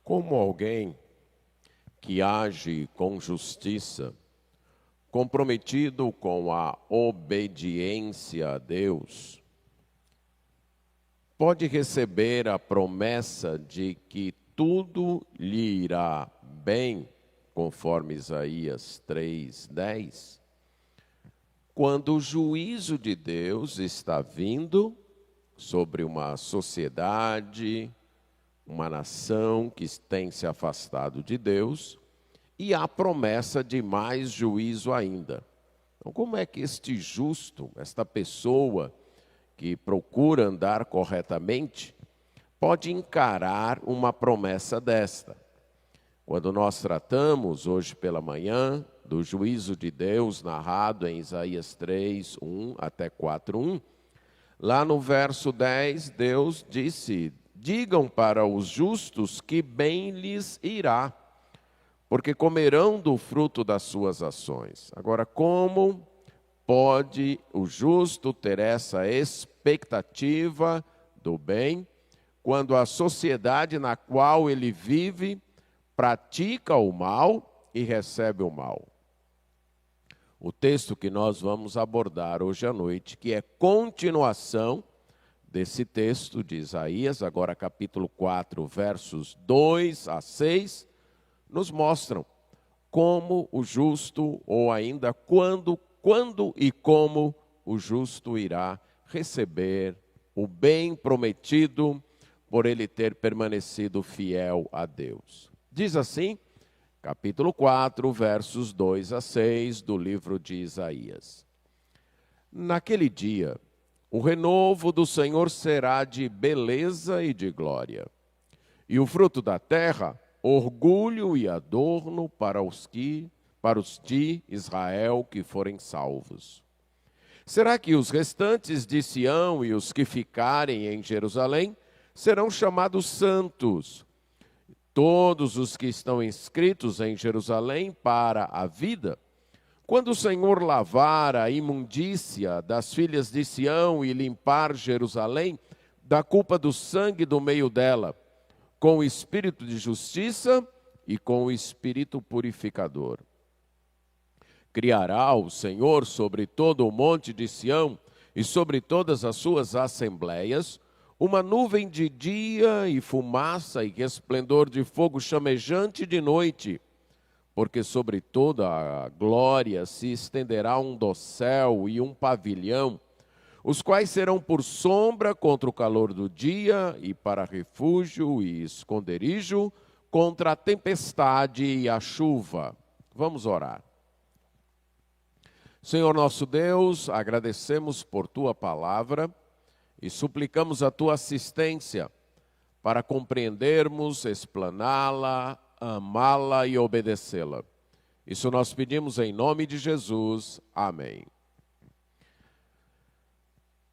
Como alguém que age com justiça, comprometido com a obediência a Deus, pode receber a promessa de que tudo lhe irá bem, conforme Isaías 3:10, quando o juízo de Deus está vindo sobre uma sociedade, uma nação que tem se afastado de Deus, e há promessa de mais juízo ainda. Então, como é que este justo, esta pessoa que procura andar corretamente, pode encarar uma promessa desta? Quando nós tratamos, hoje pela manhã, do juízo de Deus narrado em Isaías 3:1 até 4:1, lá no verso 10, Deus disse: digam para os justos que bem lhes irá, porque comerão do fruto das suas ações. Agora, como pode o justo ter essa expectativa do bem, quando a sociedade na qual ele vive pratica o mal e recebe o mal? O texto que nós vamos abordar hoje à noite, que é continuação desse texto de Isaías, agora capítulo 4, versos 2 a 6, nos mostram como o justo, ou ainda quando e como o justo irá receber o bem prometido por ele ter permanecido fiel a Deus. Diz assim, capítulo 4, versos 2 a 6 do livro de Isaías. Naquele dia, o renovo do Senhor será de beleza e de glória, e o fruto da terra, orgulho e adorno para os de Israel que forem salvos. Será que os restantes de Sião e os que ficarem em Jerusalém serão chamados santos? Todos os que estão inscritos em Jerusalém para a vida? Quando o Senhor lavar a imundícia das filhas de Sião e limpar Jerusalém da culpa do sangue do meio dela, com o espírito de justiça e com o espírito purificador. Criará o Senhor sobre todo o monte de Sião e sobre todas as suas assembleias uma nuvem de dia e fumaça e resplendor de fogo chamejante de noite, porque sobre toda a glória se estenderá um dossel e um pavilhão, os quais serão por sombra contra o calor do dia e para refúgio e esconderijo contra a tempestade e a chuva. Vamos orar. Senhor nosso Deus, agradecemos por Tua palavra e suplicamos a Tua assistência para compreendermos, explaná-la, amá-la e obedecê-la. Isso nós pedimos em nome de Jesus. Amém.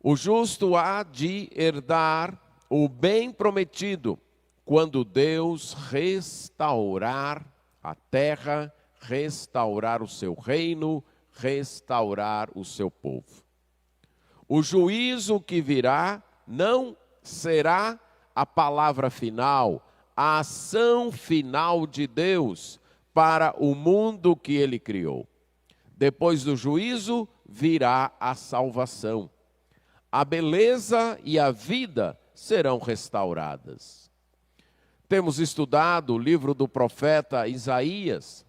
O justo há de herdar o bem prometido quando Deus restaurar a terra, restaurar o seu reino, restaurar o seu povo. O juízo que virá não será a palavra final, a ação final de Deus para o mundo que Ele criou. Depois do juízo virá a salvação. A beleza e a vida serão restauradas. Temos estudado o livro do profeta Isaías,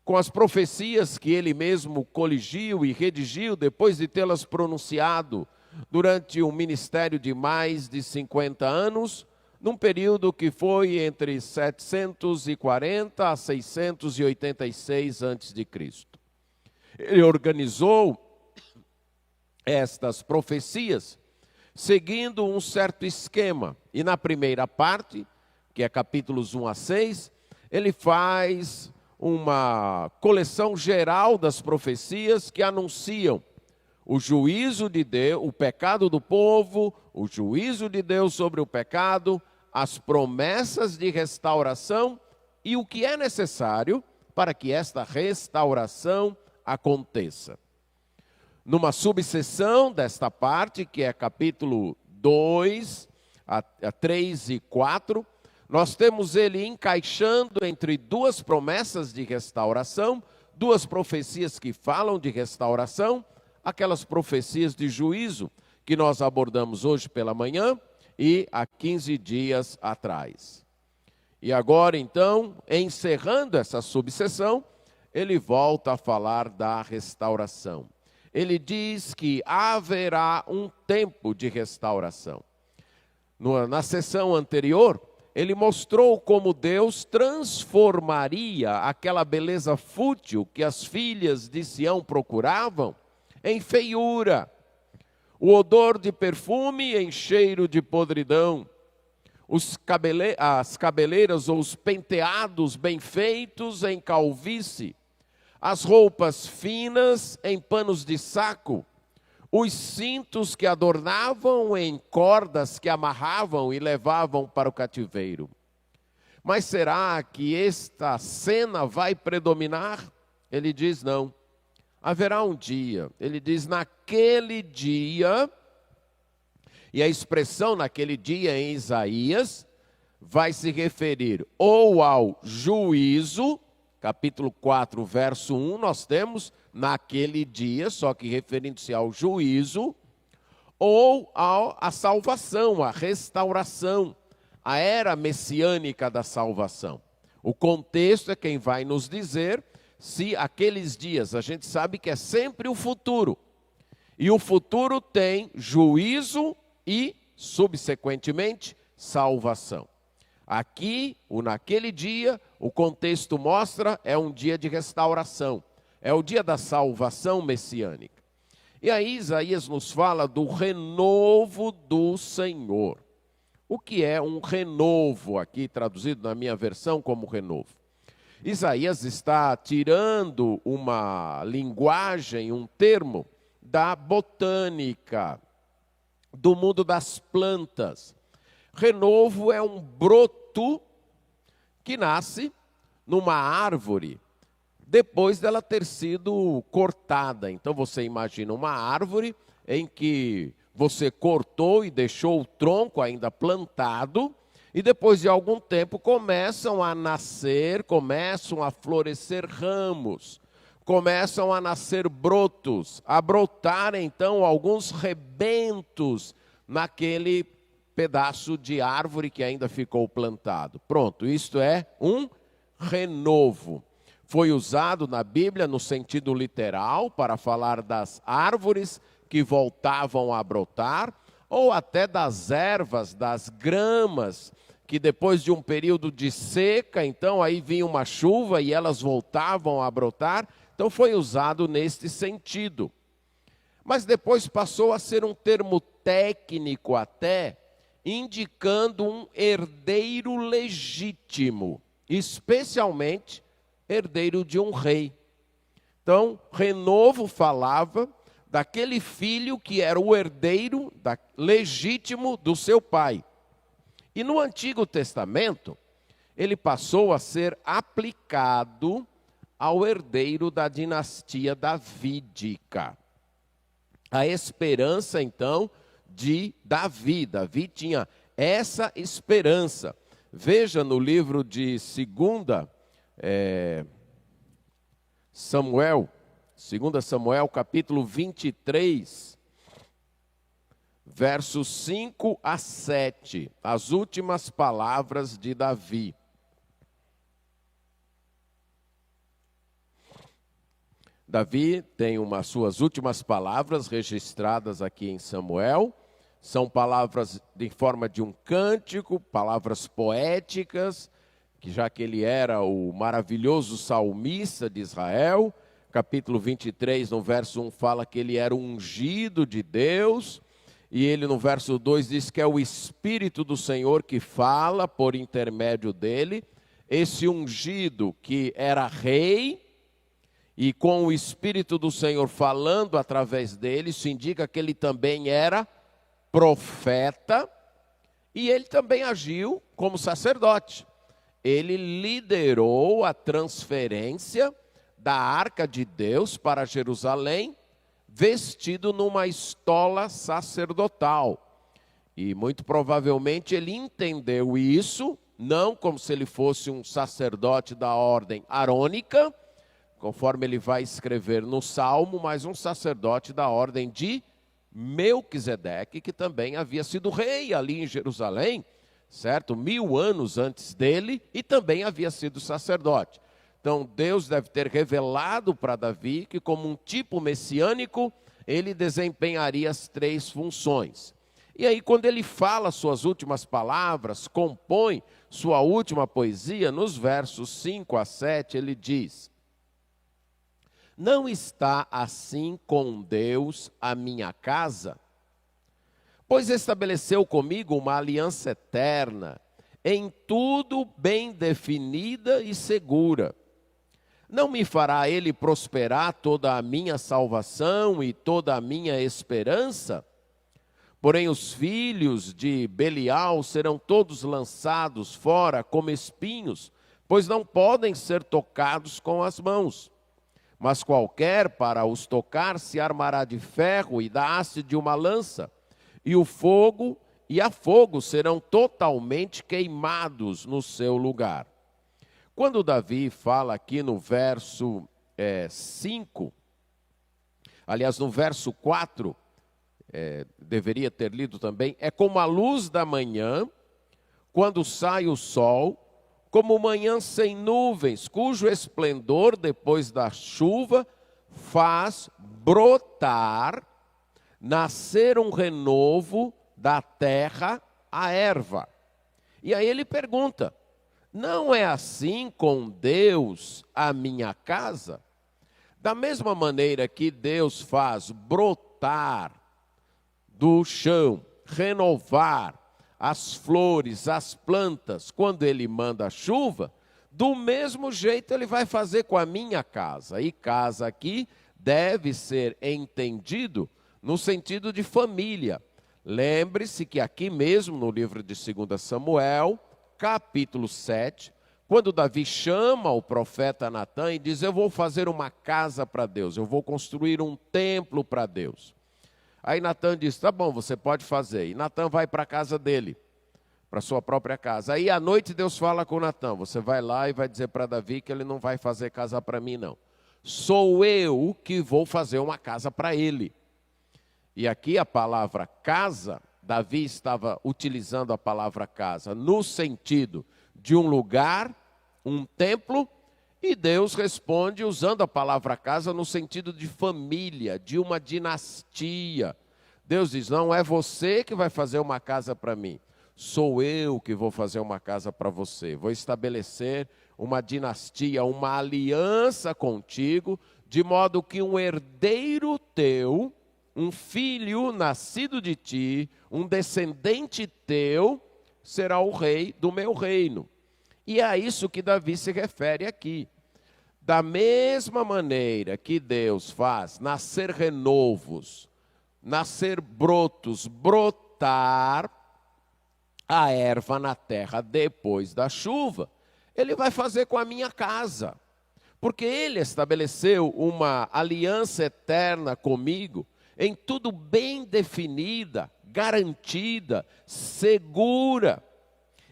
com as profecias que ele mesmo coligiu e redigiu depois de tê-las pronunciado durante um ministério de mais de 50 anos, num período que foi entre 740 a 686 a.C. Ele organizou estas profecias seguindo um certo esquema. E na primeira parte, que é capítulos 1 a 6, ele faz uma coleção geral das profecias que anunciam o juízo de Deus, o pecado do povo, o juízo de Deus sobre o pecado, as promessas de restauração e o que é necessário para que esta restauração aconteça. Numa subseção desta parte, que é capítulo 2, a 3 e 4, nós temos ele encaixando entre duas promessas de restauração, duas profecias que falam de restauração, aquelas profecias de juízo que nós abordamos hoje pela manhã e há 15 dias atrás. E agora, então, encerrando essa subseção, ele volta a falar da restauração. Ele diz que haverá um tempo de restauração. Na sessão anterior, ele mostrou como Deus transformaria aquela beleza fútil que as filhas de Sião procuravam em feiura, o odor de perfume em cheiro de podridão, as cabeleiras ou os penteados bem feitos em calvície, as roupas finas em panos de saco, os cintos que adornavam em cordas que amarravam e levavam para o cativeiro. Mas será que esta cena vai predominar? Ele diz não. Haverá um dia, ele diz naquele dia, e a expressão naquele dia em Isaías vai se referir ou ao juízo, capítulo 4, verso 1, nós temos naquele dia, só que referindo-se ao juízo, ou à salvação, à restauração, a era messiânica da salvação. O contexto é quem vai nos dizer se aqueles dias, a gente sabe que é sempre o futuro, e o futuro tem juízo e, subsequentemente, salvação. Aqui, naquele dia, o contexto mostra, é um dia de restauração, é o dia da salvação messiânica. E aí Isaías nos fala do renovo do Senhor. O que é um renovo, aqui traduzido na minha versão como renovo? Isaías está tirando uma linguagem, um termo da botânica, do mundo das plantas. Renovo é um broto que nasce numa árvore depois dela ter sido cortada. Então você imagina uma árvore em que você cortou e deixou o tronco ainda plantado, e depois de algum tempo começam a nascer, começam a florescer ramos, começam a nascer brotos, a brotar então alguns rebentos naquele pedaço de árvore que ainda ficou plantado. Pronto, isto é um renovo. Foi usado na Bíblia no sentido literal para falar das árvores que voltavam a brotar, ou até das ervas, das gramas, que depois de um período de seca, então aí vinha uma chuva e elas voltavam a brotar. Então foi usado neste sentido. Mas depois passou a ser um termo técnico até, indicando um herdeiro legítimo, especialmente herdeiro de um rei. Então, renovo falava daquele filho que era o herdeiro legítimo do seu pai. E no Antigo Testamento, ele passou a ser aplicado ao herdeiro da dinastia davídica. A esperança, então, de Davi. Davi tinha essa esperança. Veja no livro de 2 Samuel, capítulo 23, versos 5 a 7, as últimas palavras de Davi. Davi tem suas últimas palavras registradas aqui em Samuel. São palavras em forma de um cântico, palavras poéticas, que já que ele era o maravilhoso salmista de Israel, capítulo 23, no verso 1, fala que ele era o ungido de Deus, e ele no verso 2 diz que é o Espírito do Senhor que fala por intermédio dele. Esse ungido que era rei, e com o Espírito do Senhor falando através dele, isso indica que ele também era profeta, e ele também agiu como sacerdote. Ele liderou a transferência da arca de Deus para Jerusalém, vestido numa estola sacerdotal. E muito provavelmente ele entendeu isso não como se ele fosse um sacerdote da ordem arônica, conforme ele vai escrever no Salmo, mas um sacerdote da ordem de Melquisedeque, que também havia sido rei ali em Jerusalém, certo? 1000 anos antes dele, e também havia sido sacerdote. Então Deus deve ter revelado para Davi que, como um tipo messiânico, ele desempenharia as 3 funções. E aí, quando ele fala suas últimas palavras, compõe sua última poesia, nos versos 5 a 7, ele diz: não está assim com Deus a minha casa? Pois estabeleceu comigo uma aliança eterna, em tudo bem definida e segura. Não me fará ele prosperar toda a minha salvação e toda a minha esperança? Porém, os filhos de Belial serão todos lançados fora como espinhos, pois não podem ser tocados com as mãos. Mas qualquer para os tocar se armará de ferro e da haste de uma lança, e o fogo e a fogo serão totalmente queimados no seu lugar. Quando Davi fala aqui no verso 5, aliás, no verso 4, deveria ter lido também, é como a luz da manhã, quando sai o sol, como manhã sem nuvens, cujo esplendor depois da chuva faz brotar, nascer um renovo da terra a erva. E aí ele pergunta: não é assim com Deus a minha casa? Da mesma maneira que Deus faz brotar do chão, renovar as flores, as plantas, quando ele manda a chuva, do mesmo jeito ele vai fazer com a minha casa. E casa aqui deve ser entendido no sentido de família. Lembre-se que aqui mesmo no livro de 2 Samuel, capítulo 7, quando Davi chama o profeta Natã e diz: eu vou fazer uma casa para Deus, eu vou construir um templo para Deus. Aí Natã diz: tá bom, você pode fazer. E Natã vai para a casa dele, para a sua própria casa. Aí à noite Deus fala com Natã: você vai lá e vai dizer para Davi que ele não vai fazer casa para mim não. Sou eu que vou fazer uma casa para ele. E aqui a palavra casa, Davi estava utilizando a palavra casa no sentido de um lugar, um templo, e Deus responde usando a palavra casa no sentido de família, de uma dinastia. Deus diz: não é você que vai fazer uma casa para mim, sou eu que vou fazer uma casa para você. Vou estabelecer uma dinastia, uma aliança contigo, de modo que um herdeiro teu, um filho nascido de ti, um descendente teu, será o rei do meu reino. E é a isso que Davi se refere aqui. Da mesma maneira que Deus faz nascer renovos, nascer brotos, brotar a erva na terra depois da chuva, Ele vai fazer com a minha casa. Porque Ele estabeleceu uma aliança eterna comigo, em tudo bem definida, garantida, segura.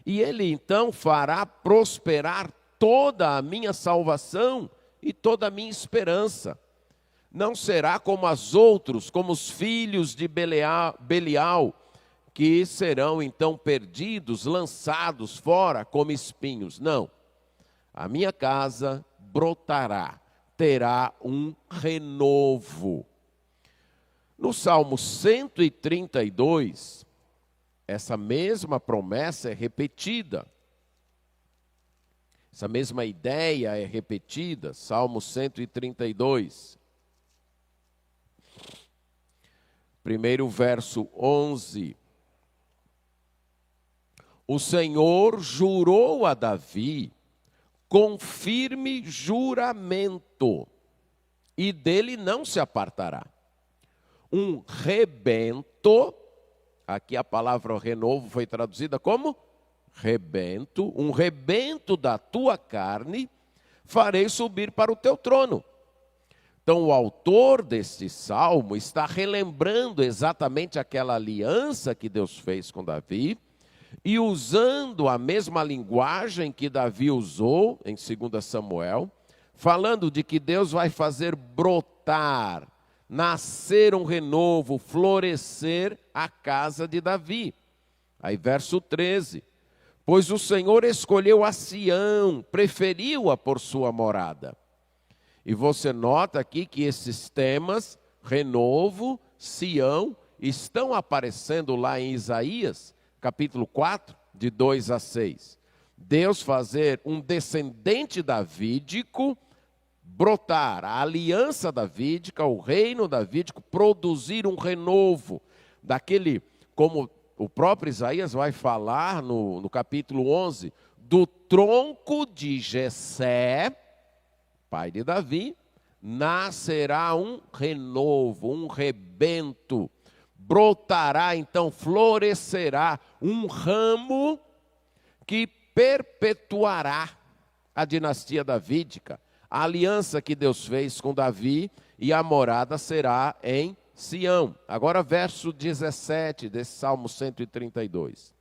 E Ele então fará prosperar toda a minha salvação e toda a minha esperança. Não será como as outros, como os filhos de Belial, que serão então perdidos, lançados fora como espinhos. Não, a minha casa brotará, terá um renovo. No Salmo 132, essa mesma promessa é repetida. Essa mesma ideia é repetida. Salmo 132. Primeiro verso 11. O Senhor jurou a Davi com firme juramento, e dele não se apartará. Um rebento, aqui a palavra renovo foi traduzida como rebento, um rebento da tua carne farei subir para o teu trono. Então o autor deste salmo está relembrando exatamente aquela aliança que Deus fez com Davi, E usando a mesma linguagem que Davi usou em 2 Samuel, falando de que Deus vai fazer brotar, nascer um renovo, florescer a casa de Davi. Aí verso 13, pois o Senhor escolheu a Sião, preferiu-a por sua morada. E você nota aqui que esses temas, renovo, Sião, estão aparecendo lá em Isaías, capítulo 4, de 2 a 6. Deus fazer um descendente davídico brotar, a aliança davídica, o reino davídico, produzir um renovo, daquele, como o próprio Isaías vai falar no capítulo 11, do tronco de Jessé, pai de Davi, nascerá um renovo, um rebento, brotará, então florescerá um ramo que perpetuará a dinastia davídica, a aliança que Deus fez com Davi, e a morada será em Sião. Agora verso 17 desse Salmo 132.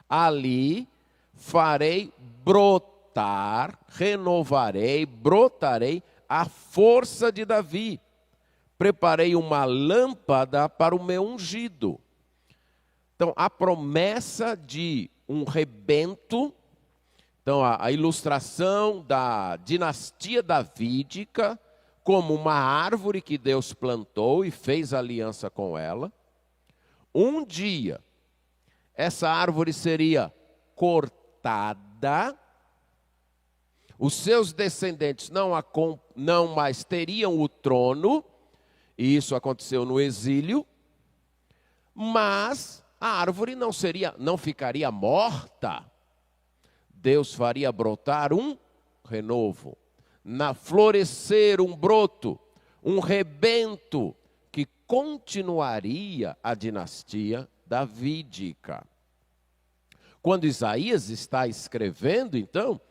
Ali farei brotar, renovarei, brotarei a força de Davi. Preparei uma lâmpada para o meu ungido. Então, a promessa de um rebento, então a ilustração da dinastia davídica, como uma árvore que Deus plantou e fez aliança com ela. Um dia, essa árvore seria cortada, os seus descendentes não mais teriam o trono, e isso aconteceu no exílio, mas a árvore não ficaria morta. Deus faria brotar um renovo, florescer um broto, um rebento que continuaria a dinastia davídica. Quando Isaías está escrevendo, então,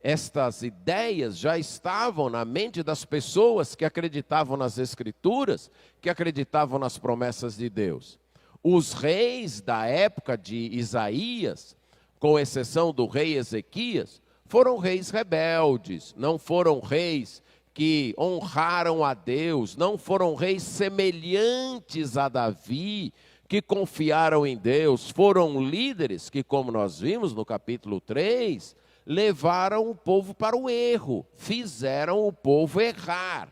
estas ideias já estavam na mente das pessoas que acreditavam nas Escrituras, que acreditavam nas promessas de Deus. Os reis da época de Isaías, com exceção do rei Ezequias, foram reis rebeldes, não foram reis que honraram a Deus, não foram reis semelhantes a Davi, que confiaram em Deus, foram líderes que, como nós vimos no capítulo 3, levaram o povo para o erro, fizeram o povo errar.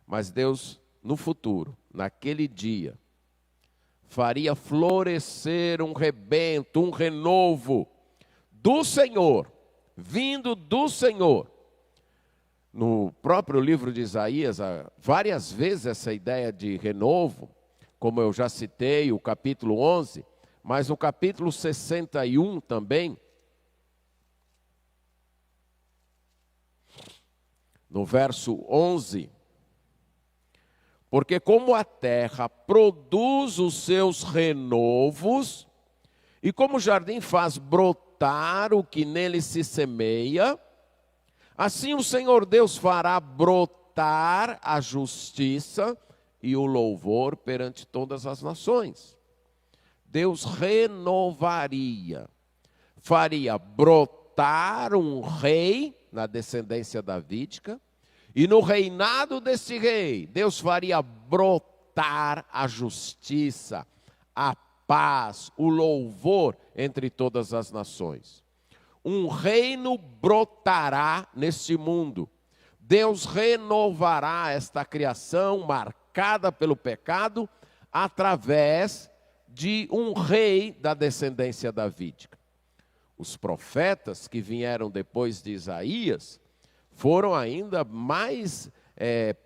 Mas Deus, no futuro, naquele dia, faria florescer um rebento, um renovo do Senhor, vindo do Senhor. No próprio livro de Isaías, há várias vezes essa ideia de renovo, como eu já citei, o capítulo 11, mas no capítulo 61 também, no verso 11, porque como a terra produz os seus renovos, e como o jardim faz brotar o que nele se semeia, assim o Senhor Deus fará brotar a justiça e o louvor perante todas as nações. Deus renovaria, faria brotar um rei na descendência davídica, e no reinado desse rei, Deus faria brotar a justiça, a paz, o louvor entre todas as nações. Um reino brotará neste mundo. Deus renovará esta criação marcada pelo pecado através de um rei da descendência davídica. Os profetas que vieram depois de Isaías foram ainda mais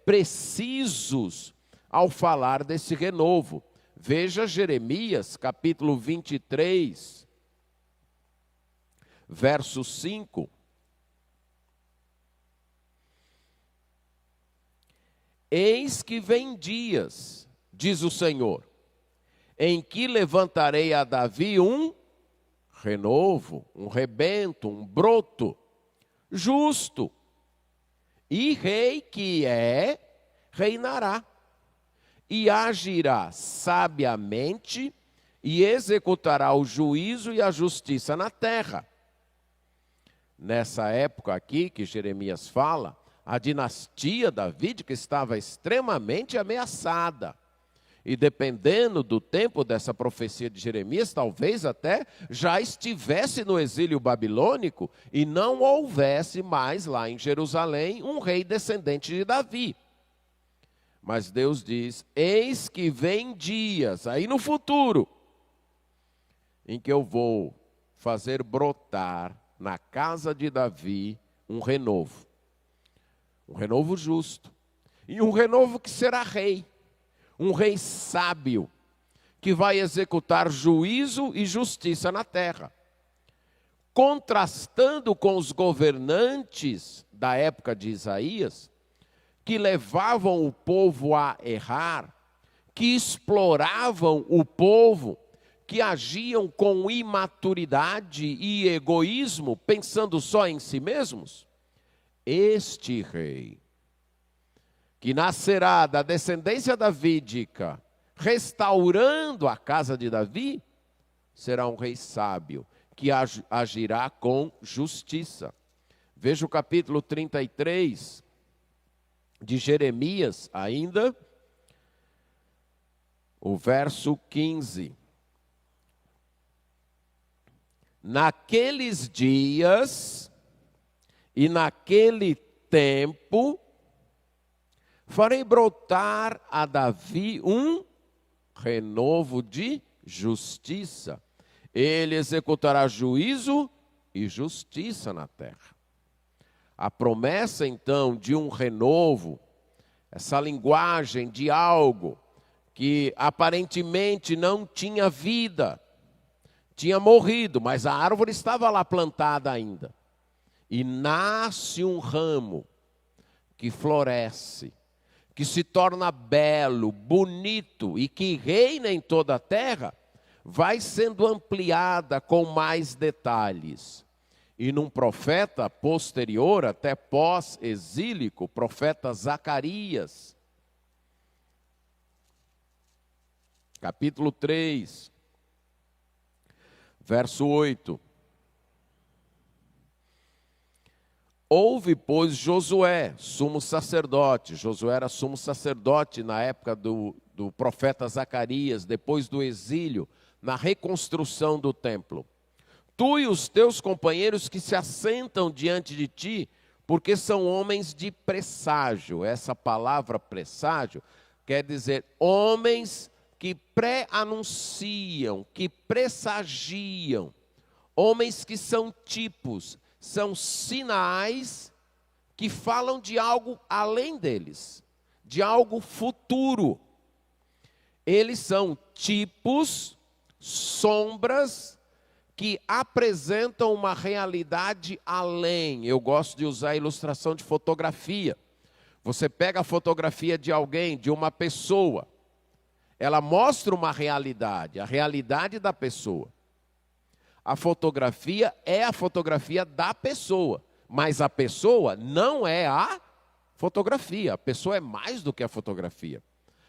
precisos ao falar desse renovo. Veja Jeremias, capítulo 23, verso 5. Eis que vem dias, diz o Senhor, em que levantarei a Davi um renovo, um rebento, um broto, justo, e rei que reinará, e agirá sabiamente e executará o juízo e a justiça na terra. Nessa época aqui que Jeremias fala, a dinastia davídica estava extremamente ameaçada. E dependendo do tempo dessa profecia de Jeremias, talvez até já estivesse no exílio babilônico e não houvesse mais lá em Jerusalém um rei descendente de Davi. Mas Deus diz, eis que vem dias, aí no futuro, em que eu vou fazer brotar na casa de Davi um renovo justo, e um renovo que será rei, um rei sábio, que vai executar juízo e justiça na terra, contrastando com os governantes da época de Isaías, que levavam o povo a errar, que exploravam o povo, que agiam com imaturidade e egoísmo, pensando só em si mesmos. Este rei, que nascerá da descendência davídica, restaurando a casa de Davi, será um rei sábio, que agirá com justiça. Veja o capítulo 33 de Jeremias ainda, o verso 15. Naqueles dias e naquele tempo, farei brotar a Davi um renovo de justiça. Ele executará juízo e justiça na terra. A promessa, então, de um renovo, essa linguagem de algo que aparentemente não tinha vida, tinha morrido, mas a árvore estava lá plantada ainda. E nasce um ramo que floresce, que se torna belo, bonito e que reina em toda a terra, vai sendo ampliada com mais detalhes. E num profeta posterior, até pós-exílico, profeta Zacarias, capítulo 3, verso 8. Houve, pois, Josué, sumo sacerdote. Josué era sumo sacerdote na época do profeta Zacarias, depois do exílio, na reconstrução do templo. Tu e os teus companheiros que se assentam diante de ti, porque são homens de presságio. Essa palavra presságio quer dizer homens que pré-anunciam, que pressagiam, homens que são tipos, são sinais que falam de algo além deles, de algo futuro. Eles são tipos, sombras, que apresentam uma realidade além. Eu gosto de usar a ilustração de fotografia. Você pega a fotografia de alguém, de uma pessoa, ela mostra uma realidade, a realidade da pessoa. A fotografia é a fotografia da pessoa, mas a pessoa não é a fotografia. A pessoa é mais do que a fotografia.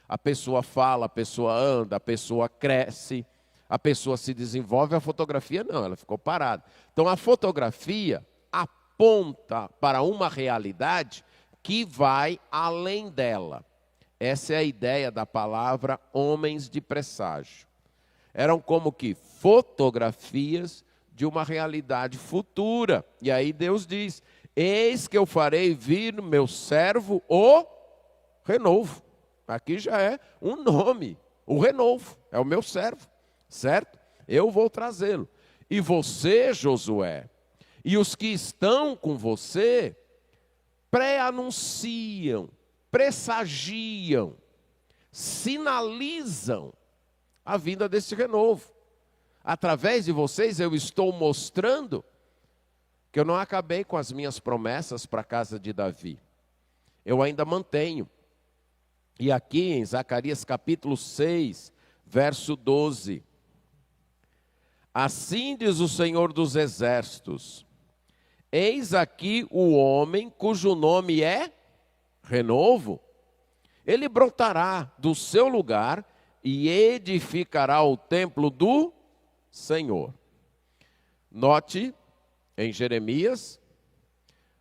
A pessoa fala, a pessoa anda, a pessoa cresce, a pessoa se desenvolve, a fotografia não, ela ficou parada. Então a fotografia aponta para uma realidade que vai além dela. Essa é a ideia da palavra homens de presságio. Eram como que fotografias de uma realidade futura. E aí Deus diz, eis que eu farei vir no meu servo o renovo. Aqui já é um nome, o renovo, é o meu servo, certo? Eu vou trazê-lo. E você, Josué, e os que estão com você, pré-anunciam, pressagiam, sinalizam a vinda desse renovo. Através de vocês eu estou mostrando que eu não acabei com as minhas promessas para a casa de Davi. Eu ainda mantenho. E aqui em Zacarias capítulo 6, verso 12. Assim diz o Senhor dos Exércitos, eis aqui o homem cujo nome é renovo. Ele brotará do seu lugar e edificará o templo do Senhor. Note, em Jeremias,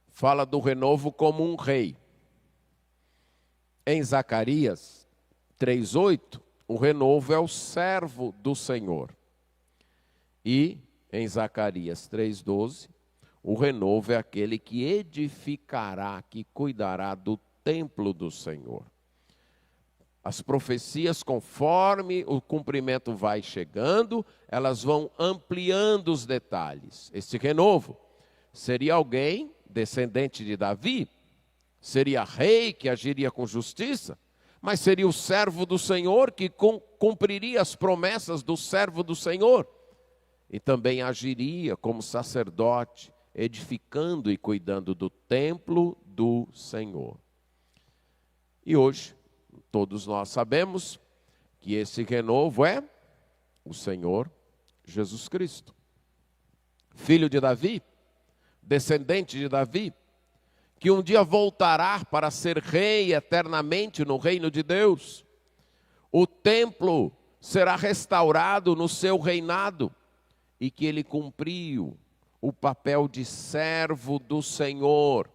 fala do renovo como um rei. Em Zacarias 3:8, o renovo é o servo do Senhor. E em Zacarias 3:12, o renovo é aquele que edificará, que cuidará do templo do Senhor. As profecias, conforme o cumprimento vai chegando, elas vão ampliando os detalhes. Esse renovo seria alguém descendente de Davi, seria rei que agiria com justiça, mas seria o servo do Senhor que cumpriria as promessas do servo do Senhor. E também agiria como sacerdote, edificando e cuidando do templo do Senhor. E hoje, todos nós sabemos que esse renovo é o Senhor Jesus Cristo. Filho de Davi, descendente de Davi, que um dia voltará para ser rei eternamente no reino de Deus. O templo será restaurado no seu reinado e que ele cumpriu o papel de servo do Senhor.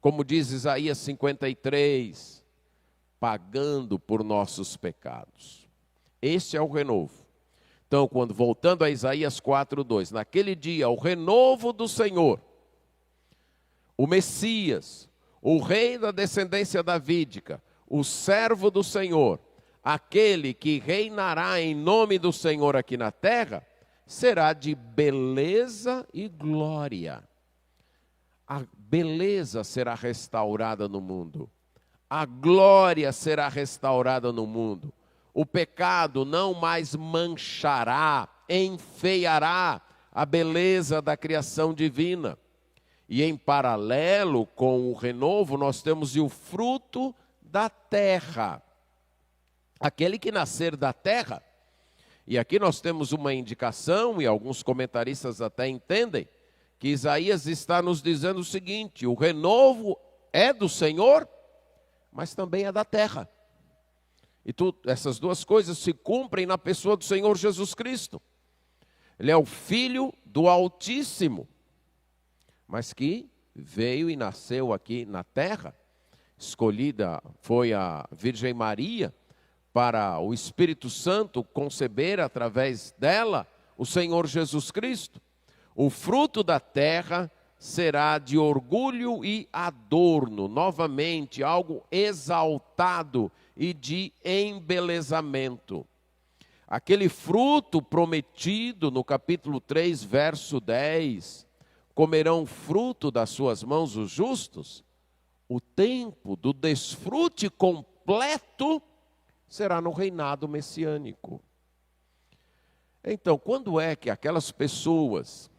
Como diz Isaías 53, pagando por nossos pecados. Este é o renovo. Então, quando voltando a Isaías 4:2, naquele dia, o renovo do Senhor, o Messias, o rei da descendência davídica, o servo do Senhor, aquele que reinará em nome do Senhor aqui na terra, será de beleza e glória. A beleza será restaurada no mundo. A glória será restaurada no mundo. O pecado não mais manchará, enfeiará a beleza da criação divina. E em paralelo com o renovo, nós temos o fruto da terra. Aquele que nascer da terra. E aqui nós temos uma indicação, e alguns comentaristas até entendem, que Isaías está nos dizendo o seguinte: o renovo é do Senhor, mas também é da terra. E essas duas coisas se cumprem na pessoa do Senhor Jesus Cristo. Ele é o Filho do Altíssimo, mas que veio e nasceu aqui na terra. Escolhida foi a Virgem Maria para o Espírito Santo conceber através dela o Senhor Jesus Cristo. O fruto da terra será de orgulho e adorno, novamente algo exaltado e de embelezamento. Aquele fruto prometido no capítulo 3, verso 10, comerão fruto das suas mãos os justos, o tempo do desfrute completo será no reinado messiânico. Então, quando é que aquelas pessoas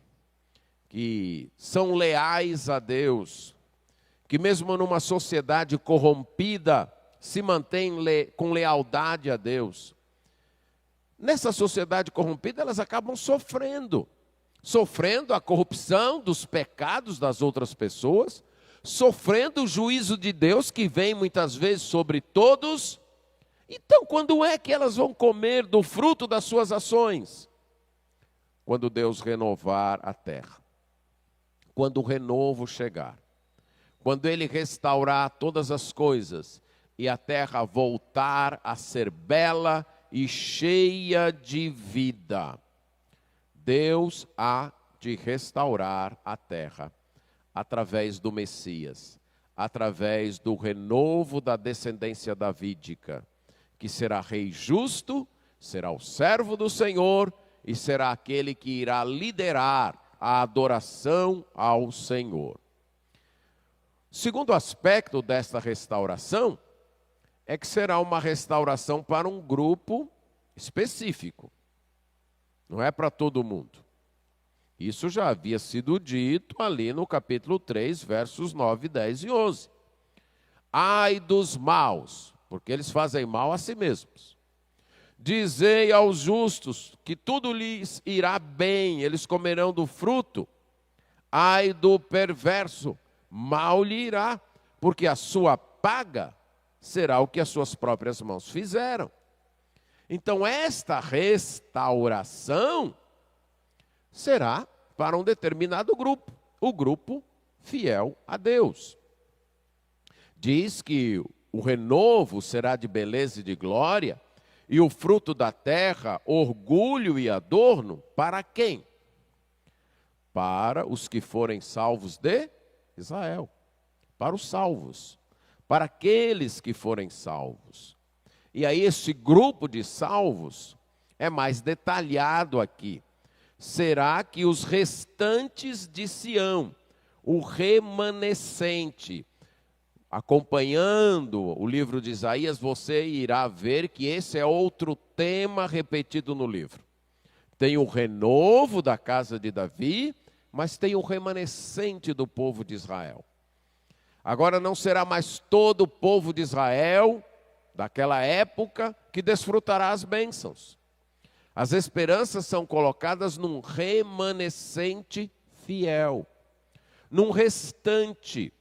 que são leais a Deus, que mesmo numa sociedade corrompida, se mantêm com lealdade a Deus, nessa sociedade corrompida elas acabam sofrendo a corrupção dos pecados das outras pessoas, sofrendo o juízo de Deus que vem muitas vezes sobre todos. Então, quando é que elas vão comer do fruto das suas ações? Quando Deus renovar a terra. Quando o renovo chegar. Quando Ele restaurar todas as coisas e a terra voltar a ser bela e cheia de vida. Deus há de restaurar a terra através do Messias, através do renovo da descendência davídica, que será rei justo, será o servo do Senhor e será aquele que irá liderar a adoração ao Senhor. O segundo aspecto desta restauração é que será uma restauração para um grupo específico. Não é para todo mundo. Isso já havia sido dito ali no capítulo 3, versos 9, 10 e 11. Ai dos maus, porque eles fazem mal a si mesmos. Dizei aos justos que tudo lhes irá bem, eles comerão do fruto. Ai do perverso, mal lhe irá, porque a sua paga será o que as suas próprias mãos fizeram. Então, esta restauração será para um determinado grupo, o grupo fiel a Deus. Diz que o renovo será de beleza e de glória, e o fruto da terra, orgulho e adorno, para quem? Para os que forem salvos de Israel, para os salvos, para aqueles que forem salvos. E aí esse grupo de salvos é mais detalhado aqui. Será que os restantes de Sião, o remanescente, acompanhando o livro de Isaías, você irá ver que esse é outro tema repetido no livro. Tem o renovo da casa de Davi, mas tem o remanescente do povo de Israel. Agora não será mais todo o povo de Israel, daquela época, que desfrutará as bênçãos. As esperanças são colocadas num remanescente fiel, num restante.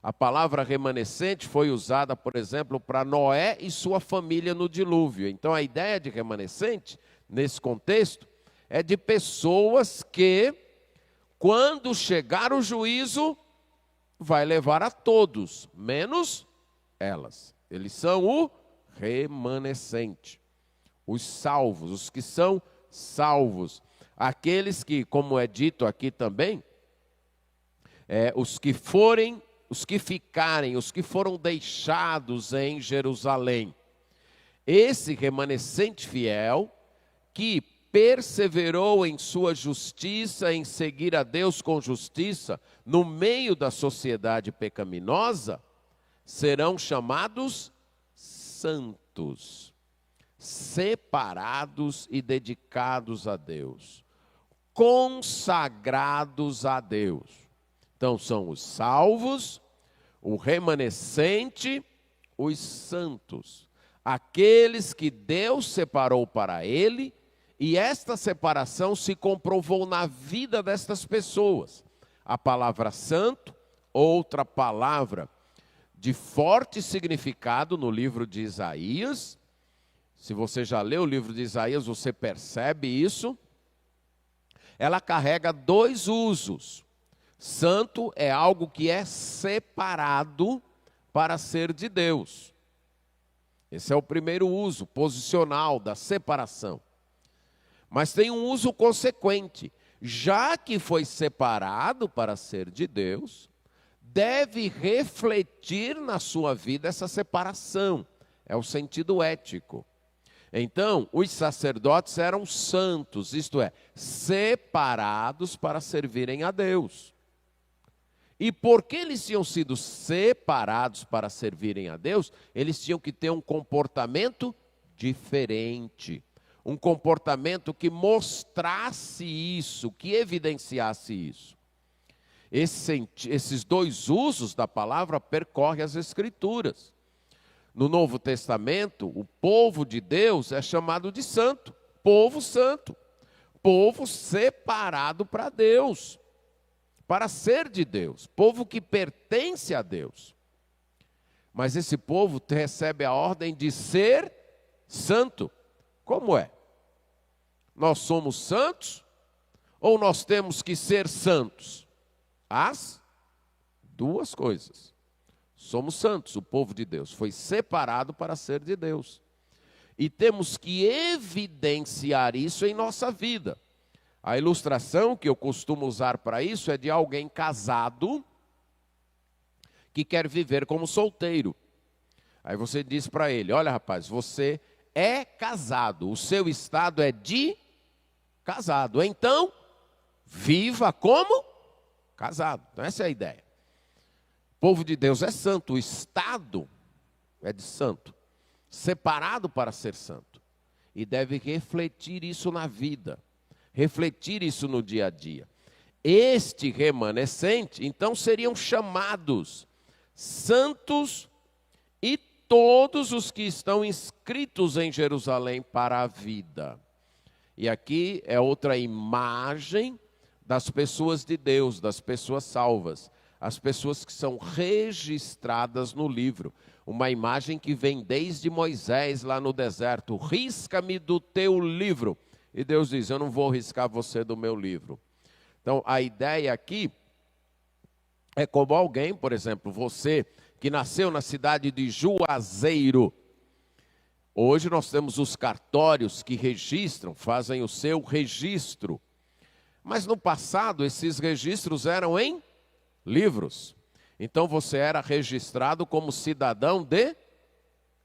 A palavra remanescente foi usada, por exemplo, para Noé e sua família no dilúvio. Então a ideia de remanescente, nesse contexto, é de pessoas que, quando chegar o juízo, vai levar a todos, menos elas. Eles são o remanescente, os salvos, os que são salvos. Aqueles que, como é dito aqui também, os que ficarem, os que foram deixados em Jerusalém. Esse remanescente fiel, que perseverou em sua justiça, em seguir a Deus com justiça, no meio da sociedade pecaminosa, serão chamados santos, separados e dedicados a Deus, consagrados a Deus. Então são os salvos, o remanescente, os santos, aqueles que Deus separou para Ele, e esta separação se comprovou na vida destas pessoas. A palavra santo, outra palavra de forte significado no livro de Isaías. Se você já leu o livro de Isaías, você percebe isso. Ela carrega dois usos. Santo é algo que é separado para ser de Deus. Esse é o primeiro uso, posicional, da separação. Mas tem um uso consequente. Já que foi separado para ser de Deus, deve refletir na sua vida essa separação. É o sentido ético. Então, os sacerdotes eram santos, isto é, separados para servirem a Deus. E porque eles tinham sido separados para servirem a Deus, eles tinham que ter um comportamento diferente. Um comportamento que mostrasse isso, que evidenciasse isso. Esses dois usos da palavra percorrem as Escrituras. No Novo Testamento, o povo de Deus é chamado de santo, povo separado para Deus, para ser de Deus, povo que pertence a Deus. Mas esse povo recebe a ordem de ser santo. Como é? Nós somos santos ou nós temos que ser santos? As duas coisas. Somos santos, o povo de Deus foi separado para ser de Deus. E temos que evidenciar isso em nossa vida. A ilustração que eu costumo usar para isso é de alguém casado que quer viver como solteiro. Aí você diz para ele: olha, rapaz, você é casado, o seu estado é de casado, então viva como casado. Então essa é a ideia. O povo de Deus é santo, o estado é de santo, separado para ser santo, e deve refletir isso na vida, refletir isso no dia a dia. Este remanescente, então, seriam chamados santos e todos os que estão inscritos em Jerusalém para a vida. E aqui é outra imagem das pessoas de Deus, das pessoas salvas. as pessoas que são registradas no livro. Uma imagem que vem desde Moisés lá no deserto: risca-me do teu livro. E Deus diz: eu não vou riscar você do meu livro. Então a ideia aqui é como alguém, por exemplo, você que nasceu na cidade de Juazeiro. Hoje nós temos os cartórios que registram, fazem o seu registro. Mas no passado esses registros eram em livros. Então você era registrado como cidadão de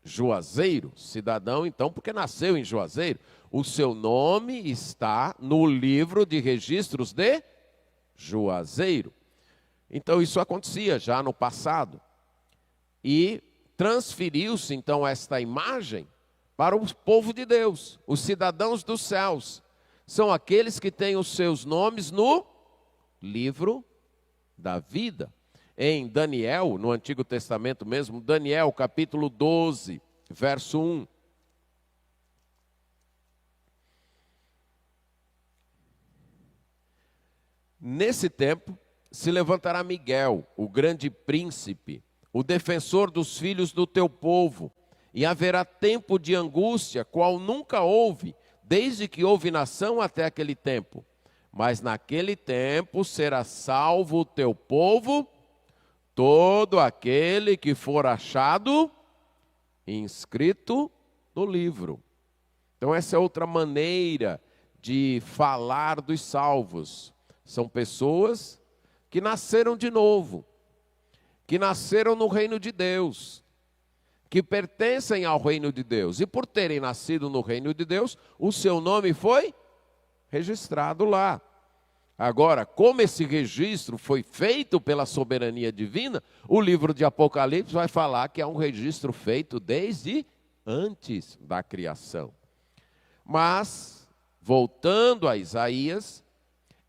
Juazeiro. Cidadão, então, porque nasceu em Juazeiro. O seu nome está no livro de registros de Juazeiro. Então isso acontecia já no passado. E transferiu-se então esta imagem para o povo de Deus. Os cidadãos dos céus são aqueles que têm os seus nomes no livro da vida. Em Daniel, no Antigo Testamento mesmo, Daniel capítulo 12, verso 1. Nesse tempo se levantará Miguel, o grande príncipe, o defensor dos filhos do teu povo, e haverá tempo de angústia, qual nunca houve, desde que houve nação até aquele tempo. Mas naquele tempo será salvo o teu povo, todo aquele que for achado inscrito no livro. Então essa é outra maneira de falar dos salvos. São pessoas que nasceram de novo, que nasceram no reino de Deus, que pertencem ao reino de Deus. E por terem nascido no reino de Deus, o seu nome foi registrado lá. Agora, como esse registro foi feito pela soberania divina, o livro de Apocalipse vai falar que é um registro feito desde antes da criação. Mas, voltando a Isaías,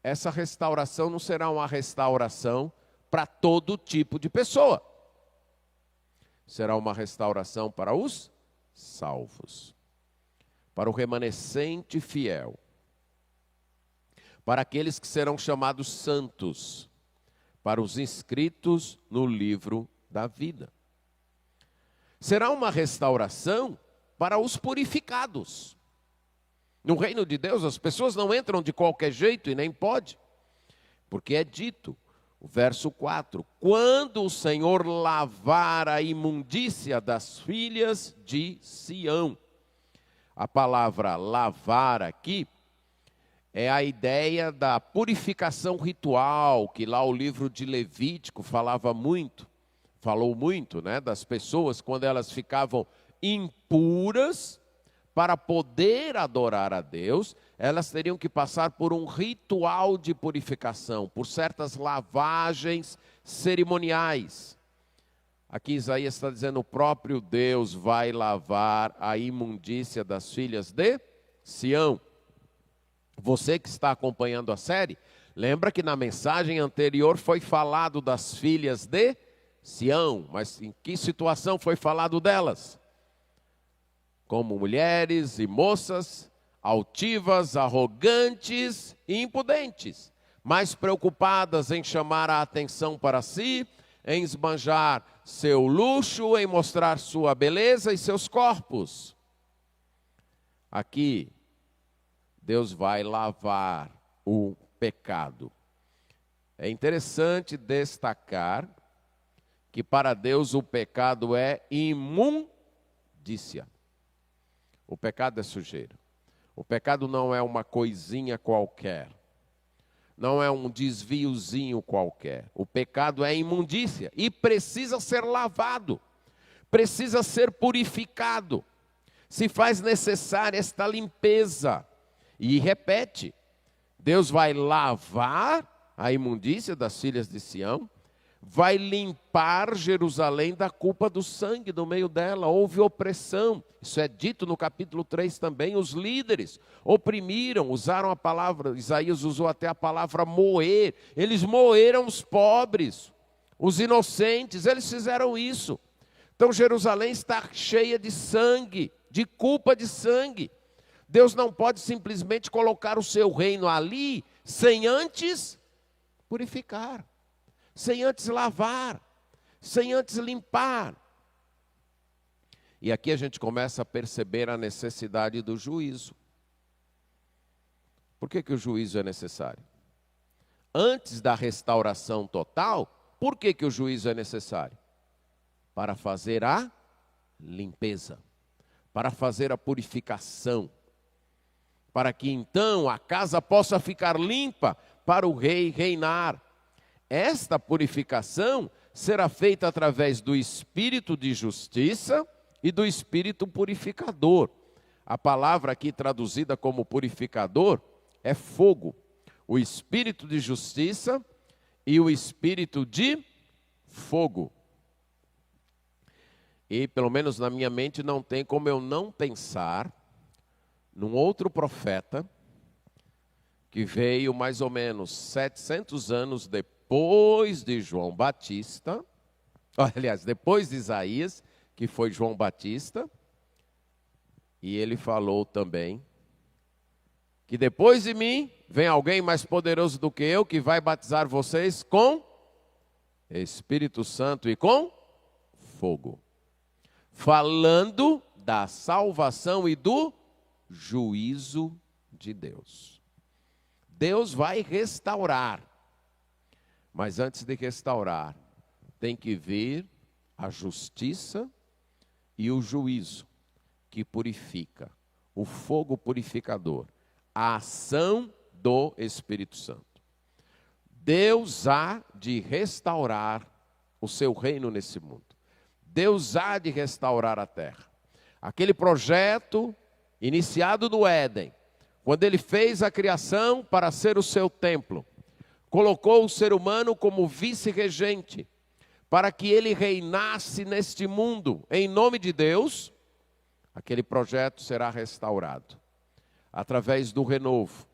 essa restauração não será uma restauração para todo tipo de pessoa. Será uma restauração para os salvos, para o remanescente fiel, para aqueles que serão chamados santos, para os inscritos no livro da vida. Será uma restauração para os purificados. No reino de Deus, as pessoas não entram de qualquer jeito e nem pode, porque é dito, o verso 4, quando o Senhor lavar a imundícia das filhas de Sião. A palavra lavar aqui é a ideia da purificação ritual, que lá o livro de Levítico falou muito, né, das pessoas quando elas ficavam impuras. Para poder adorar a Deus, elas teriam que passar por um ritual de purificação, por certas lavagens cerimoniais. Aqui Isaías está dizendo, o próprio Deus vai lavar a imundícia das filhas de Sião. Você que está acompanhando a série, lembra que na mensagem anterior foi falado das filhas de Sião, mas em que situação foi falado delas? Como mulheres e moças altivas, arrogantes e impudentes, mais preocupadas em chamar a atenção para si, em esbanjar seu luxo, em mostrar sua beleza e seus corpos. Aqui, Deus vai lavar o pecado. É interessante destacar que para Deus o pecado é imundícia. O pecado é sujeira. O pecado não é uma coisinha qualquer. Não é um desviozinho qualquer. O pecado é imundícia e precisa ser lavado. Precisa ser purificado. Se faz necessária esta limpeza. E repete, Deus vai lavar a imundícia das filhas de Sião, vai limpar Jerusalém da culpa do sangue no meio dela. Houve opressão. Isso é dito no capítulo 3 também. Os líderes oprimiram, usaram a palavra, Isaías usou até a palavra moer. Eles moeram os pobres, os inocentes, eles fizeram isso. Então Jerusalém está cheia de sangue, de culpa de sangue. Deus não pode simplesmente colocar o seu reino ali, sem antes purificar. sem antes lavar, sem antes limpar. E aqui a gente começa a perceber a necessidade do juízo. Por que o juízo é necessário? Antes da restauração total, por que o juízo é necessário? Para fazer a limpeza, para fazer a purificação, para que então a casa possa ficar limpa para o rei reinar. Esta purificação será feita através do espírito de justiça e do espírito purificador. A palavra aqui traduzida como purificador é fogo. O espírito de justiça e o espírito de fogo. E pelo menos na minha mente não tem como eu não pensar num outro profeta que veio mais ou menos 700 anos depois de João Batista, aliás, depois de Isaías, que foi João Batista, e ele falou também que depois de mim vem alguém mais poderoso do que eu, que vai batizar vocês com Espírito Santo e com fogo, falando da salvação e do juízo de Deus. Deus vai restaurar, mas antes de restaurar, tem que vir a justiça e o juízo que purifica, o fogo purificador, a ação do Espírito Santo. Deus há de restaurar o seu reino nesse mundo. Deus há de restaurar a terra. Aquele projeto iniciado no Éden, quando ele fez a criação para ser o seu templo, colocou o ser humano como vice-regente, para que ele reinasse neste mundo, em nome de Deus. Aquele projeto será restaurado, através do renovo,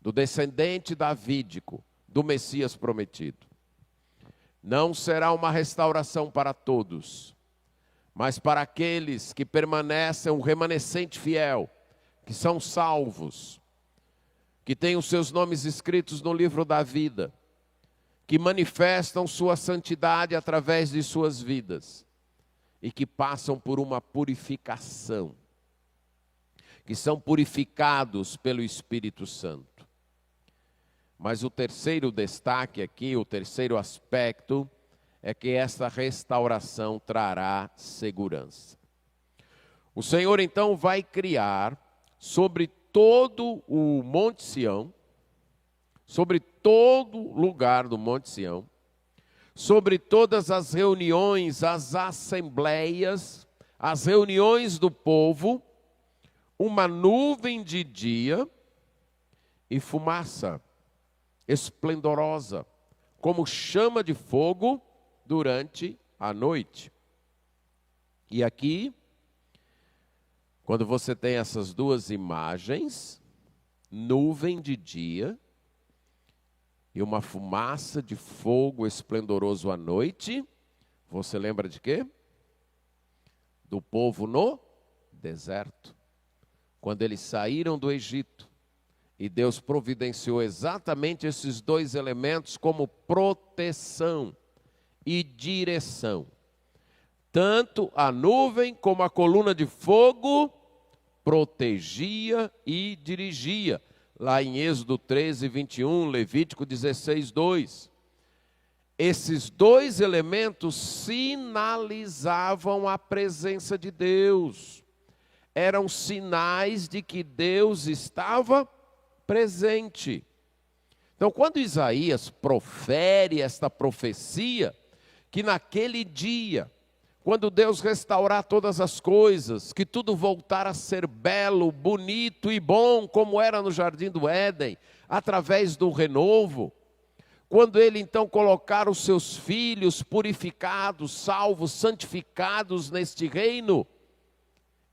do descendente davídico, do Messias prometido. Não será uma restauração para todos, mas para aqueles que permanecem, um remanescente fiel, que são salvos, que têm os seus nomes escritos no livro da vida, que manifestam sua santidade através de suas vidas e que passam por uma purificação, que são purificados pelo Espírito Santo. Mas o terceiro destaque aqui, o terceiro aspecto, é que esta restauração trará segurança. O Senhor então vai criar sobre todo o Monte Sião, sobre todo lugar do Monte Sião, sobre todas as reuniões, as assembleias, as reuniões do povo, uma nuvem de dia e fumaça esplendorosa, como chama de fogo durante a noite. E aqui, quando você tem essas duas imagens, nuvem de dia e uma fumaça de fogo esplendoroso à noite, você lembra de quê? Do povo no deserto. Quando eles saíram do Egito, e Deus providenciou exatamente esses dois elementos como proteção e direção. Tanto a nuvem como a coluna de fogo protegia e dirigia. Lá em Êxodo 13, 21, Levítico 16, 2. Esses dois elementos sinalizavam a presença de Deus. Eram sinais de que Deus estava presente. Então, quando Isaías profere esta profecia, que naquele dia, quando Deus restaurar todas as coisas, que tudo voltar a ser belo, bonito e bom, como era no Jardim do Éden, através do renovo, quando Ele então colocar os seus filhos purificados, salvos, santificados neste reino,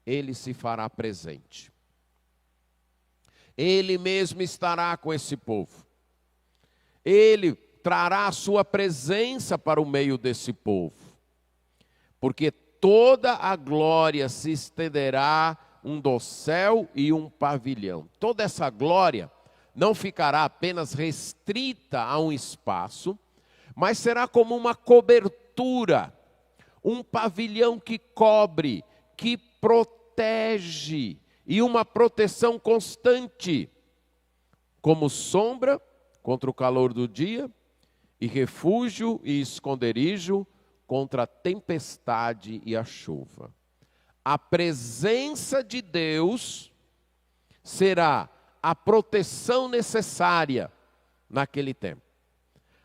Ele se fará presente. Ele mesmo estará com esse povo. Ele trará a sua presença para o meio desse povo. Porque toda a glória se estenderá um dossel e um pavilhão. Toda essa glória não ficará apenas restrita a um espaço, mas será como uma cobertura, um pavilhão que cobre, que protege, e uma proteção constante, como sombra contra o calor do dia, e refúgio e esconderijo contra a tempestade e a chuva. A presença de Deus será a proteção necessária naquele tempo.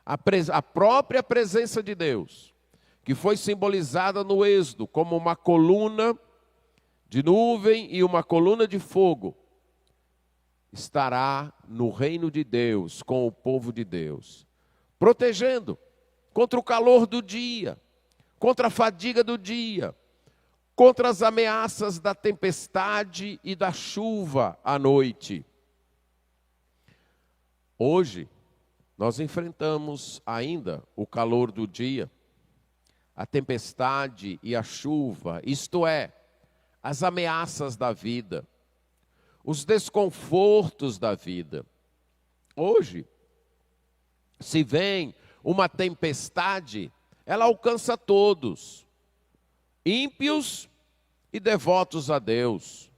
A própria presença de Deus, que foi simbolizada no Êxodo como uma coluna de nuvem e uma coluna de fogo, estará no reino de Deus, com o povo de Deus, protegendo contra o calor do dia, contra a fadiga do dia, contra as ameaças da tempestade e da chuva à noite. Hoje, nós enfrentamos ainda o calor do dia, a tempestade e a chuva, isto é, as ameaças da vida, os desconfortos da vida. Hoje, se vem uma tempestade, ela alcança todos, ímpios e devotos a Deus,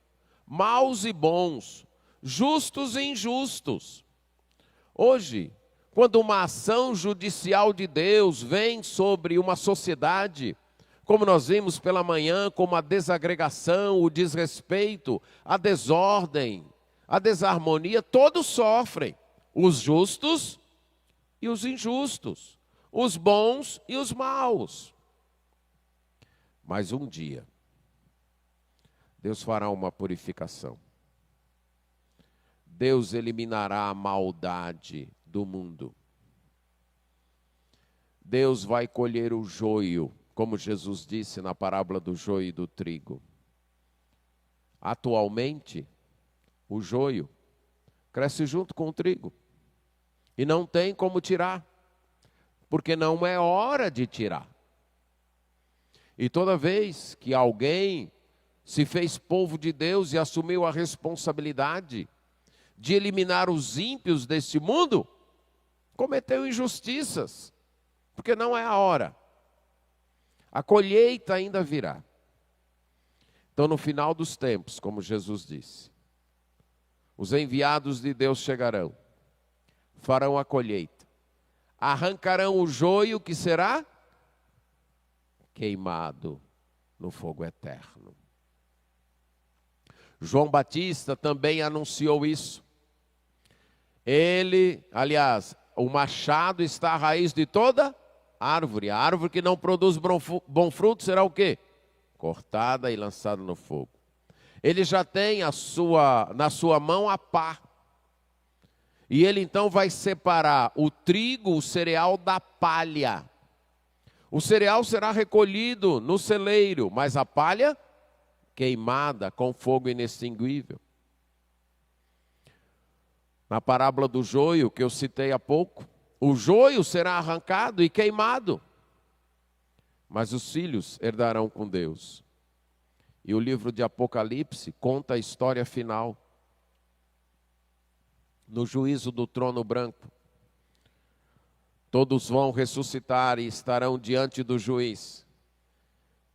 maus e bons, justos e injustos. Hoje, quando uma ação judicial de Deus vem sobre uma sociedade, como nós vimos pela manhã, como a desagregação, o desrespeito, a desordem, a desarmonia, todos sofrem, os justos e os injustos, os bons e os maus. Mas um dia, Deus fará uma purificação. Deus eliminará a maldade do mundo. Deus vai colher o joio, como Jesus disse na parábola do joio e do trigo. Atualmente, o joio cresce junto com o trigo. E não tem como tirar, porque não é hora de tirar. E toda vez que alguém se fez povo de Deus e assumiu a responsabilidade de eliminar os ímpios deste mundo, cometeu injustiças, porque não é a hora. A colheita ainda virá. Então, no final dos tempos, como Jesus disse, os enviados de Deus chegarão, farão a colheita, arrancarão o joio que será queimado no fogo eterno. João Batista também anunciou isso. O machado está à raiz de toda árvore. A árvore que não produz bom fruto será o quê? Cortada e lançada no fogo. Ele já tem na sua mão a pá. E ele então vai separar o trigo, o cereal da palha. O cereal será recolhido no celeiro, mas a palha queimada com fogo inextinguível. Na parábola do joio que eu citei há pouco, o joio será arrancado e queimado, mas os filhos herdarão com Deus. E o livro de Apocalipse conta a história final. No juízo do trono branco, todos vão ressuscitar e estarão diante do juiz.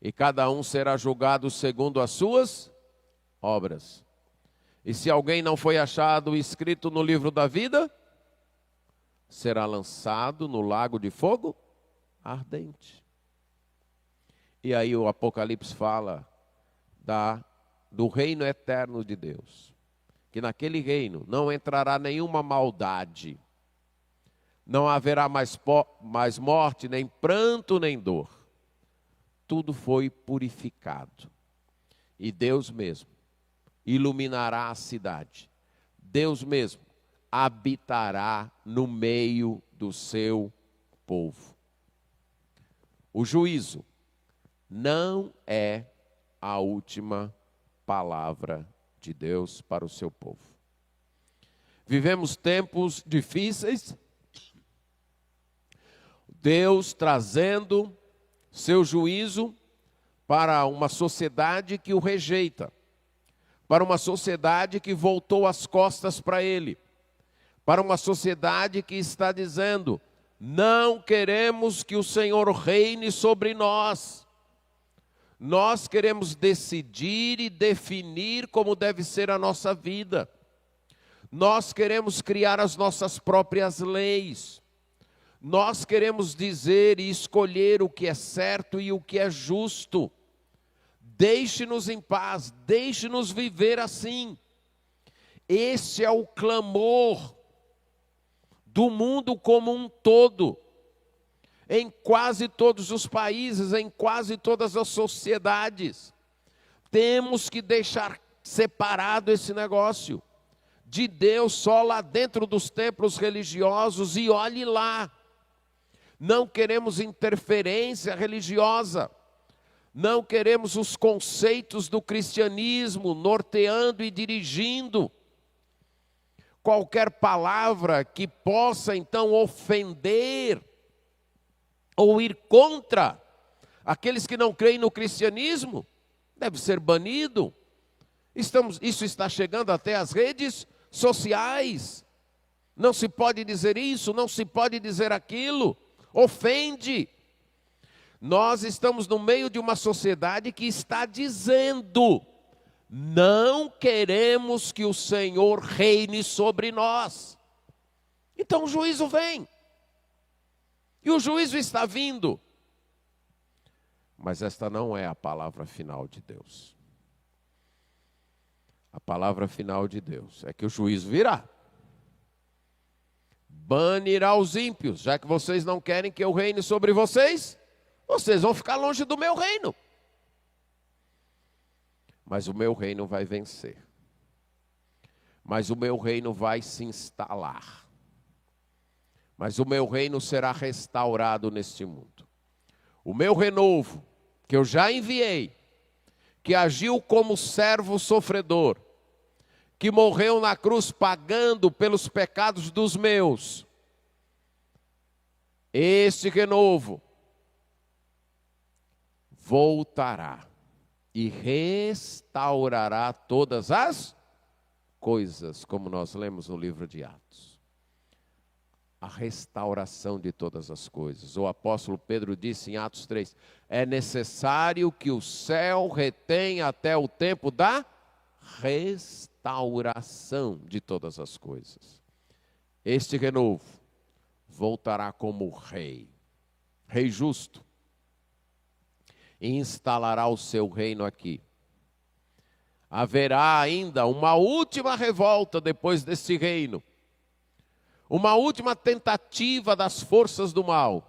E cada um será julgado segundo as suas obras. E se alguém não foi achado escrito no livro da vida, será lançado no lago de fogo ardente. E aí o Apocalipse fala do reino eterno de Deus. Que naquele reino não entrará nenhuma maldade, não haverá mais morte, nem pranto, nem dor. Tudo foi purificado. E Deus mesmo iluminará a cidade. Deus mesmo habitará no meio do seu povo. O juízo não é a última palavra de Deus para o seu povo. Vivemos tempos difíceis, Deus trazendo seu juízo para uma sociedade que o rejeita, para uma sociedade que voltou as costas para Ele, para uma sociedade que está dizendo: Não queremos que o Senhor reine sobre nós. Nós queremos decidir e definir como deve ser a nossa vida. Nós queremos criar as nossas próprias leis. Nós queremos dizer e escolher o que é certo e o que é justo. Deixe-nos em paz, deixe-nos viver assim. Esse é o clamor do mundo como um todo. Em quase todos os países, em quase todas as sociedades. Temos que deixar separado esse negócio de Deus só lá dentro dos templos religiosos e olhe lá. Não queremos interferência religiosa. Não queremos os conceitos do cristianismo norteando e dirigindo. Qualquer palavra que possa então ofender ou ir contra aqueles que não creem no cristianismo, deve ser banido. Isso está chegando até as redes sociais. Não se pode dizer isso, não se pode dizer aquilo. Ofende. Nós estamos no meio de uma sociedade que está dizendo: não queremos que o Senhor reine sobre nós. Então o juízo vem. E o juízo está vindo. Mas esta não é a palavra final de Deus. A palavra final de Deus é que o juízo virá. Banirá os ímpios, já que vocês não querem que eu reine sobre vocês, vocês vão ficar longe do meu reino. Mas o meu reino vai vencer. Mas o meu reino vai se instalar. Mas o meu reino será restaurado neste mundo. O meu renovo, que eu já enviei, que agiu como servo sofredor, que morreu na cruz pagando pelos pecados dos meus. Este renovo voltará e restaurará todas as coisas, como nós lemos no livro de Atos. A restauração de todas as coisas. O apóstolo Pedro disse em Atos 3, é necessário que o céu retenha até o tempo da restauração de todas as coisas. Este renovo voltará como rei, rei justo, e instalará o seu reino aqui. Haverá ainda uma última revolta depois desse reino. Uma última tentativa das forças do mal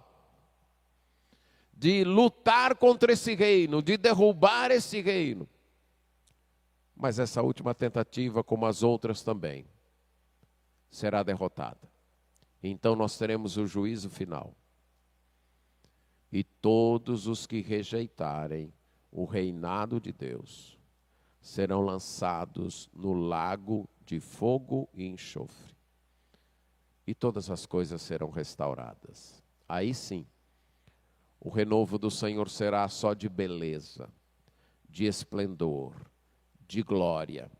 de lutar contra esse reino, de derrubar esse reino. Mas essa última tentativa, como as outras também, será derrotada. Então nós teremos o juízo final. E todos os que rejeitarem o reinado de Deus serão lançados no lago de fogo e enxofre. E todas as coisas serão restauradas. Aí sim, o renovo do Senhor será só de beleza, de esplendor, de glória,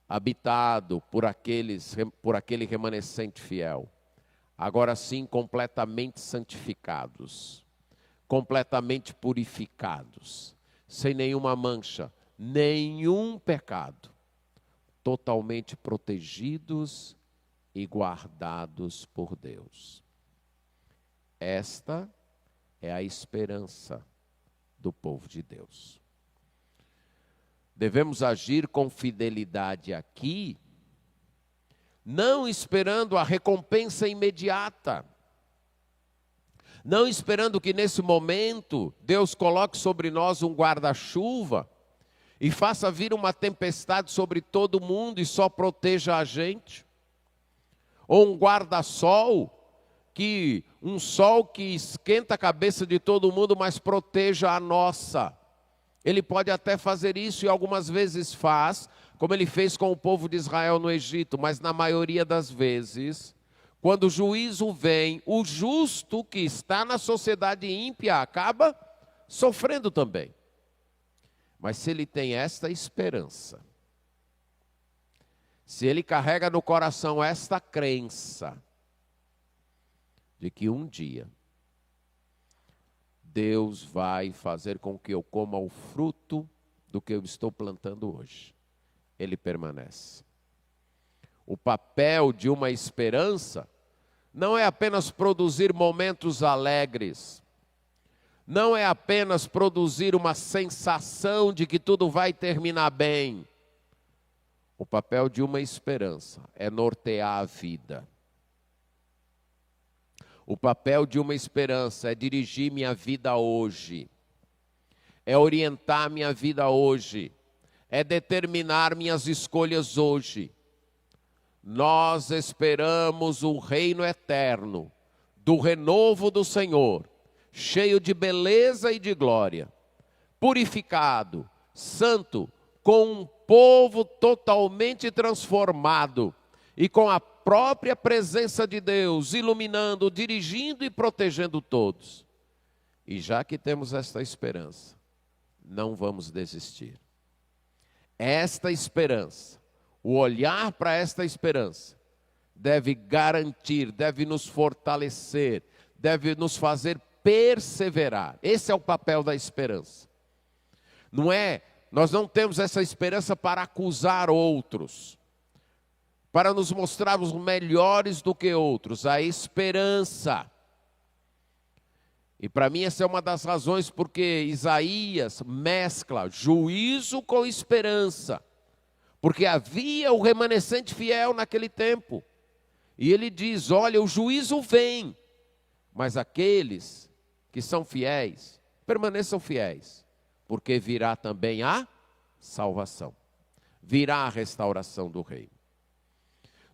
habitado por aquele remanescente fiel, agora sim completamente santificados, completamente purificados, sem nenhuma mancha, nenhum pecado, totalmente protegidos e guardados por Deus. Esta é a esperança do povo de Deus. Devemos agir com fidelidade aqui, não esperando a recompensa imediata, não esperando que nesse momento Deus coloque sobre nós um guarda-chuva e faça vir uma tempestade sobre todo mundo e só proteja a gente. Ou um guarda-sol, um sol que esquenta a cabeça de todo mundo, mas proteja a nossa. Ele pode até fazer isso e algumas vezes faz, como ele fez com o povo de Israel no Egito, mas na maioria das vezes, quando o juízo vem, o justo que está na sociedade ímpia acaba sofrendo também. Mas se ele tem esta esperança, se ele carrega no coração esta crença, de que um dia Deus vai fazer com que eu coma o fruto do que eu estou plantando hoje. Ele permanece. O papel de uma esperança não é apenas produzir momentos alegres, não é apenas produzir uma sensação de que tudo vai terminar bem. O papel de uma esperança é nortear a vida. O papel de uma esperança é dirigir minha vida hoje, é orientar minha vida hoje, é determinar minhas escolhas hoje. Nós esperamos o reino eterno, do renovo do Senhor, cheio de beleza e de glória, purificado, santo, com um povo totalmente transformado e com a própria presença de Deus, iluminando, dirigindo e protegendo todos. E já que temos esta esperança, não vamos desistir. Esta esperança, o olhar para esta esperança, deve garantir, deve nos fortalecer, deve nos fazer perseverar. Esse é o papel da esperança. Nós não temos essa esperança para acusar outros, para nos mostrarmos melhores do que outros. A esperança. E para mim essa é uma das razões porque Isaías mescla juízo com esperança. Porque havia o remanescente fiel naquele tempo. E ele diz, olha, o juízo vem, mas aqueles que são fiéis, permaneçam fiéis, porque virá também a salvação. Virá a restauração do reino.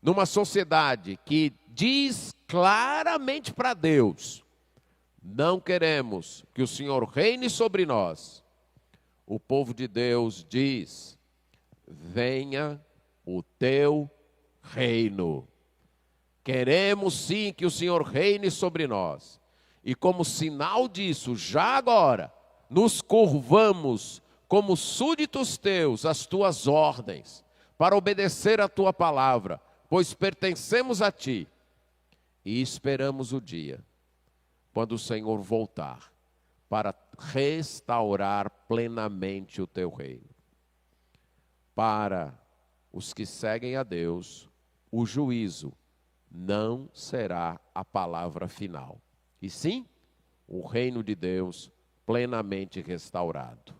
Numa sociedade que diz claramente para Deus, não queremos que o Senhor reine sobre nós, o povo de Deus diz, venha o teu reino. Queremos sim que o Senhor reine sobre nós. E como sinal disso, já agora, nos curvamos como súditos teus às tuas ordens, para obedecer a tua palavra, pois pertencemos a ti. E esperamos o dia, quando o Senhor voltar, para restaurar plenamente o teu reino. Para os que seguem a Deus, o juízo não será a palavra final. E sim, o reino de Deus plenamente restaurado.